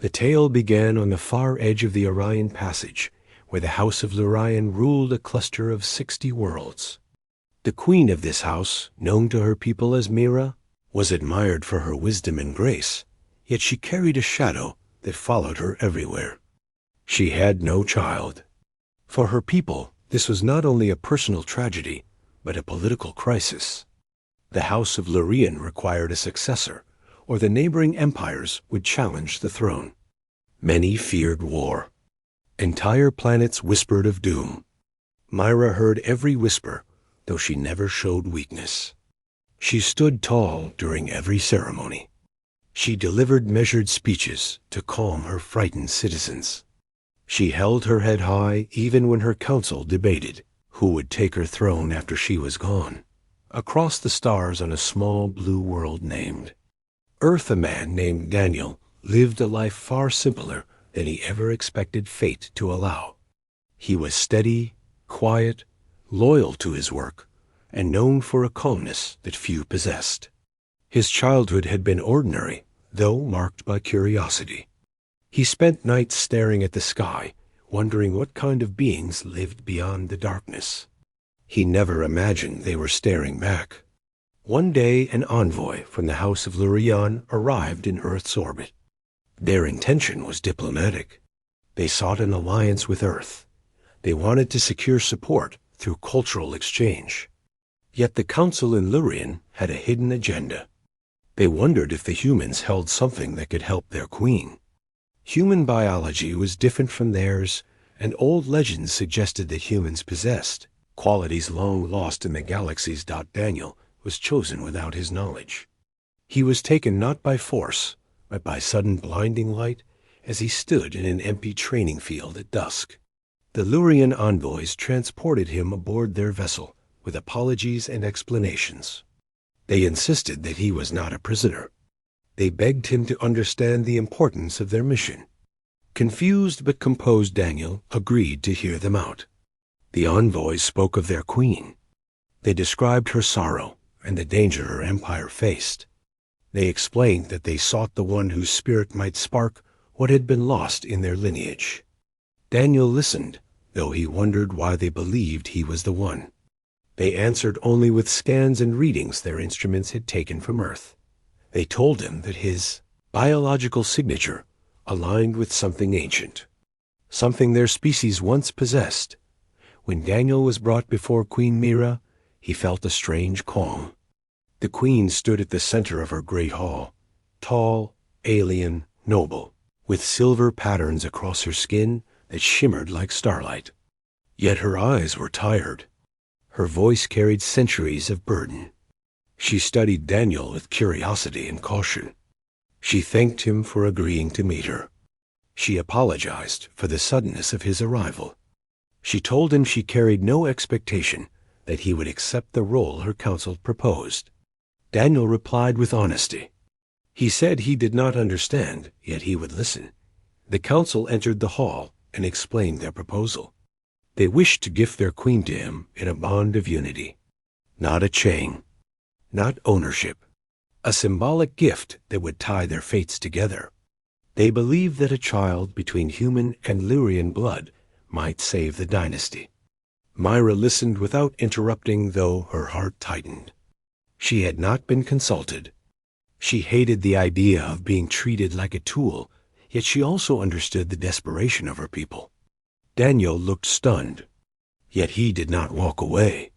The tale began on the far edge of the Orion Passage, where the House of Lurian ruled a cluster of 60 worlds. The queen of this house, known to her people as Mira, was admired for her wisdom and grace, yet she carried a shadow that followed her everywhere. She had no child. For her people, this was not only a personal tragedy, but a political crisis. The House of Lurian required a successor, or the neighboring empires would challenge the throne. Many feared war. Entire planets whispered of doom. Mira heard every whisper, though she never showed weakness. She stood tall during every ceremony. She delivered measured speeches to calm her frightened citizens. She held her head high even when her council debated who would take her throne after she was gone. Across the stars on a small blue world named Earth, a man named Daniel lived a life far simpler than he ever expected fate to allow. He was steady, quiet, loyal to his work, and known for a calmness that few possessed. His childhood had been ordinary, though marked by curiosity. He spent nights staring at the sky, wondering what kind of beings lived beyond the darkness. He never imagined they were staring back. One day, an envoy from the House of Lurian arrived in Earth's orbit. Their intention was diplomatic. They sought an alliance with Earth. They wanted to secure support through cultural exchange. Yet the council in Lurian had a hidden agenda. They wondered if the humans held something that could help their queen. Human biology was different from theirs, and old legends suggested that humans possessed qualities long lost in the galaxies. Daniel was chosen without his knowledge. He was taken not by force, but by sudden blinding light as he stood in an empty training field at dusk. The Lurian envoys transported him aboard their vessel with apologies and explanations. They insisted that he was not a prisoner. They begged him to understand the importance of their mission. Confused but composed Daniel agreed to hear them out. The envoys spoke of their queen. They described her sorrow and the danger her empire faced. They explained that they sought the one whose spirit might spark what had been lost in their lineage. Daniel listened, though he wondered why they believed he was the one. They answered only with scans and readings their instruments had taken from Earth. They told him that his biological signature aligned with something ancient, something their species once possessed. When Daniel was brought before Queen Mira, he felt a strange calm. The queen stood at the center of her great hall, tall, alien, noble, with silver patterns across her skin that shimmered like starlight. Yet her eyes were tired. Her voice carried centuries of burden. She studied Daniel with curiosity and caution. She thanked him for agreeing to meet her. She apologized for the suddenness of his arrival. She told him she carried no expectation that he would accept the role her council proposed. Daniel replied with honesty. He said he did not understand, yet he would listen. The council entered the hall and explained their proposal. They wished to gift their queen to him in a bond of unity. Not a chain, not ownership, a symbolic gift that would tie their fates together. They believed that a child between human and Lurian blood might save the dynasty. Mira listened without interrupting, though her heart tightened. She had not been consulted. She hated the idea of being treated like a tool, yet she also understood the desperation of her people. Daniel looked stunned, yet he did not walk away.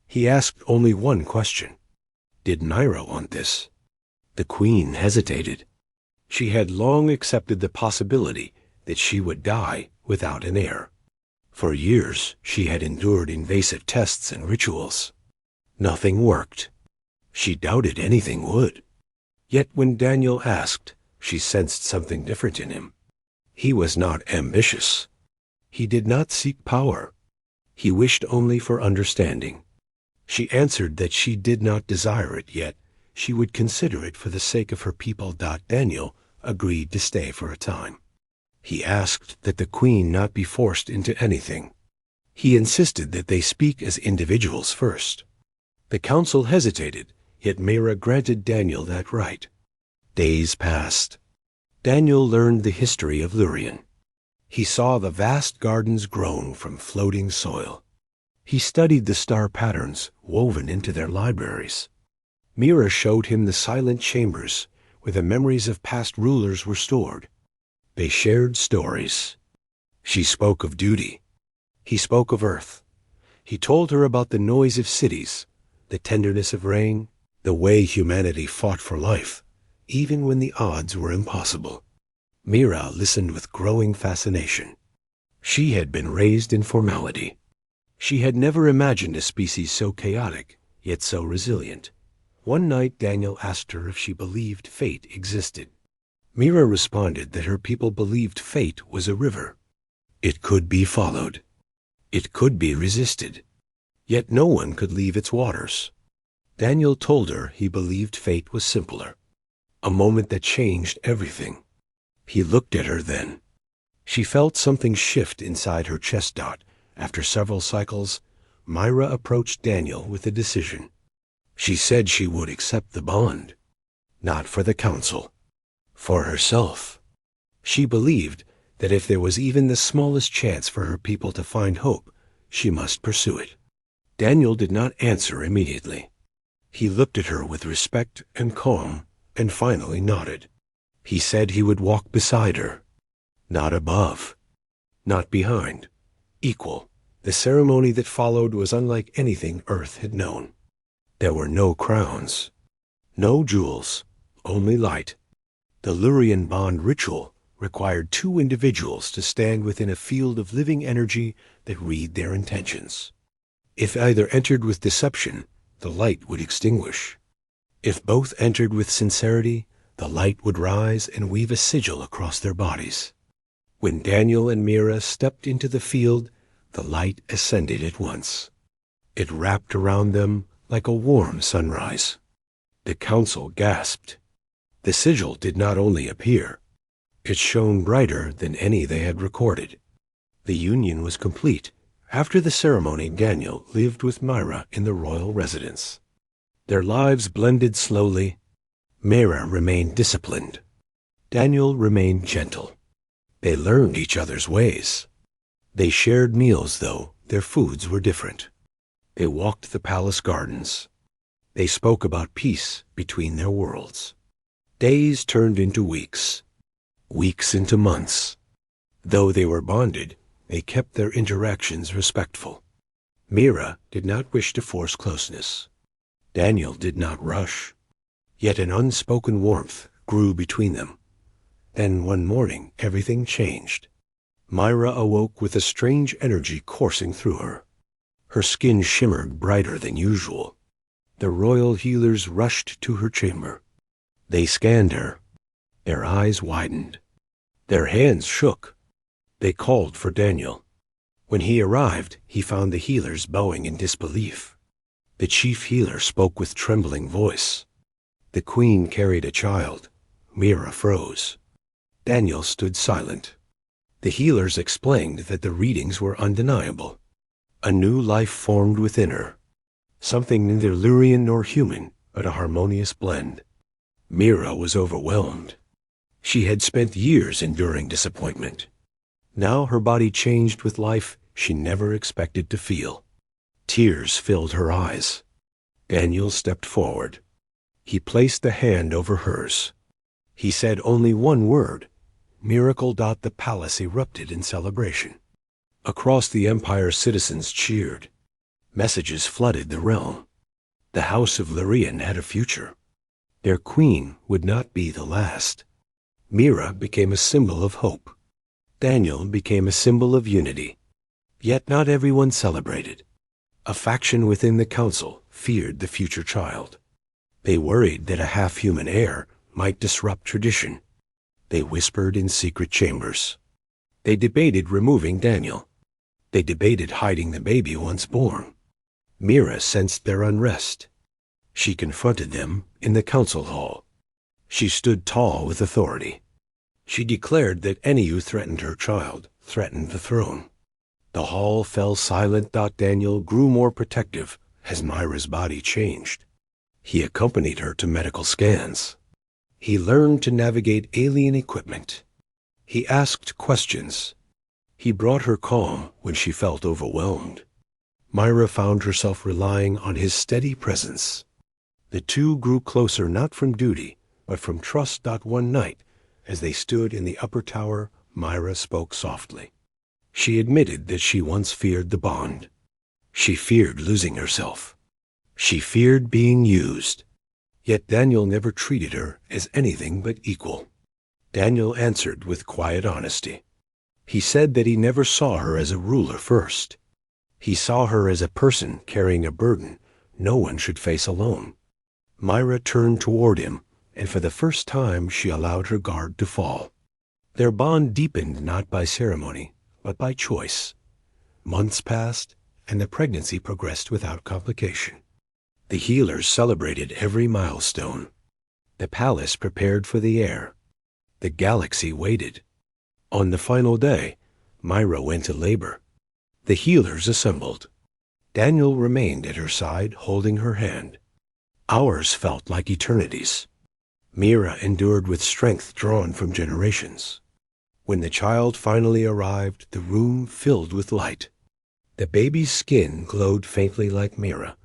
He asked only one question. Did Mira want this? The queen hesitated. She had long accepted the possibility that she would die without an heir. For years she had endured invasive tests and rituals. Nothing worked. She doubted anything would. Yet when Daniel asked, she sensed something different in him. He was not ambitious. He did not seek power. He wished only for understanding. She answered that she did not desire it, yet she would consider it for the sake of her people. Daniel agreed to stay for a time. He asked that the queen not be forced into anything. He insisted that they speak as individuals first. The council hesitated, yet Mira granted Daniel that right. Days passed. Daniel learned the history of Lurien. He saw the vast gardens grown from floating soil. He studied the star patterns woven into their libraries. Mira showed him the silent chambers where the memories of past rulers were stored. They shared stories. She spoke of duty. He spoke of earth. He told her about the noise of cities, the tenderness of rain, the way humanity fought for life, even when the odds were impossible. Mira listened with growing fascination. She had been raised in formality. She had never imagined a species so chaotic, yet so resilient. One night Daniel asked her if she believed fate existed. Mira responded that her people believed fate was a river. It could be followed. It could be resisted. Yet no one could leave its waters. Daniel told her he believed fate was simpler, a moment that changed everything. He looked at her then. She felt something shift inside her chest dot. After several cycles, Myra approached Daniel with a decision. She said she would accept the bond, not for the council, for herself. She believed that if there was even the smallest chance for her people to find hope, she must pursue it. Daniel did not answer immediately. He looked at her with respect and calm, and finally nodded. He said he would walk beside her, not above, not behind, equal. The ceremony that followed was unlike anything Earth had known. There were no crowns, no jewels, only light. The Lurien bond ritual required two individuals to stand within a field of living energy that read their intentions. If either entered with deception, the light would extinguish. If both entered with sincerity, the light would rise and weave a sigil across their bodies. When Daniel and Mira stepped into the field, the light ascended at once. It wrapped around them like a warm sunrise. The council gasped. The sigil did not only appear, it shone brighter than any they had recorded. The union was complete. After the ceremony, Daniel lived with Myra in the royal residence. Their lives blended slowly. Mira remained disciplined. Daniel remained gentle. They learned each other's ways. They shared meals, though their foods were different. They walked the palace gardens. They spoke about peace between their worlds. Days turned into weeks, weeks into months. Though they were bonded, they kept their interactions respectful. Mira did not wish to force closeness. Daniel did not rush. Yet an unspoken warmth grew between them. Then one morning everything changed. Myra awoke with a strange energy coursing through her. Her skin shimmered brighter than usual. The royal healers rushed to her chamber. They scanned her. Their eyes widened. Their hands shook. They called for Daniel. When he arrived, he found the healers bowing in disbelief. The chief healer spoke with trembling voice. The queen carried a child. Mira froze. Daniel stood silent. The healers explained that the readings were undeniable. A new life formed within her, something neither Lurien nor human, but a harmonious blend. Mira was overwhelmed. She had spent years enduring disappointment. Now her body changed with life she never expected to feel. Tears filled her eyes. Daniel stepped forward. He placed the hand over hers. He said only one word. Miracle. The palace erupted in celebration. Across the empire, citizens cheered. Messages flooded the realm. The House of Lurien had a future. Their queen would not be the last. Mira became a symbol of hope. Daniel became a symbol of unity. Yet not everyone celebrated. A faction within the council feared the future child. They worried that a half-human heir might disrupt tradition. They whispered in secret chambers. They debated removing Daniel. They debated hiding the baby once born. Mira sensed their unrest. She confronted them in the council hall. She stood tall with authority. She declared that any who threatened her child threatened the throne. The hall fell silent. Daniel grew more protective as Myra's body changed. He accompanied her to medical scans. He learned to navigate alien equipment. He asked questions. He brought her calm when she felt overwhelmed. Myra found herself relying on his steady presence. The two grew closer not from duty, but from trust. One night, as they stood in the upper tower, Myra spoke softly. She admitted that she once feared the bond. She feared losing herself. She feared being used. Yet Daniel never treated her as anything but equal. Daniel answered with quiet honesty. He said that he never saw her as a ruler first. He saw her as a person carrying a burden no one should face alone. Myra turned toward him, and for the first time she allowed her guard to fall. Their bond deepened not by ceremony, but by choice. Months passed, and the pregnancy progressed without complication. The healers celebrated every milestone. The palace prepared for the heir. The galaxy waited. On the final day, Myra went to labor. The healers assembled. Daniel remained at her side, holding her hand. Hours felt like eternities. Mira endured with strength drawn from generations. When the child finally arrived, the room filled with light. The baby's skin glowed faintly like Mira,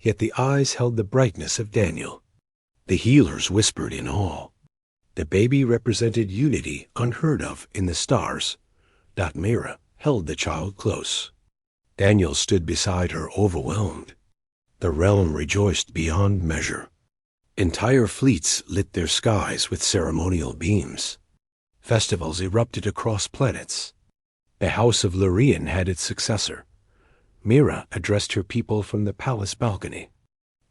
yet the eyes held the brightness of Daniel. The healers whispered in awe. The baby represented unity unheard of in the stars. Mira held the child close. Daniel stood beside her, overwhelmed. The realm rejoiced beyond measure. Entire fleets lit their skies with ceremonial beams. Festivals erupted across planets. The house of Lurien had its successor. Mira addressed her people from the palace balcony.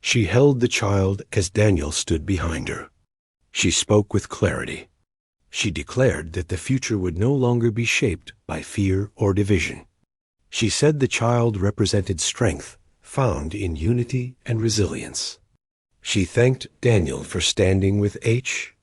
She held the child as Daniel stood behind her. She spoke with clarity. She declared that the future would no longer be shaped by fear or division. She said the child represented strength found in unity and resilience. She thanked Daniel for standing with H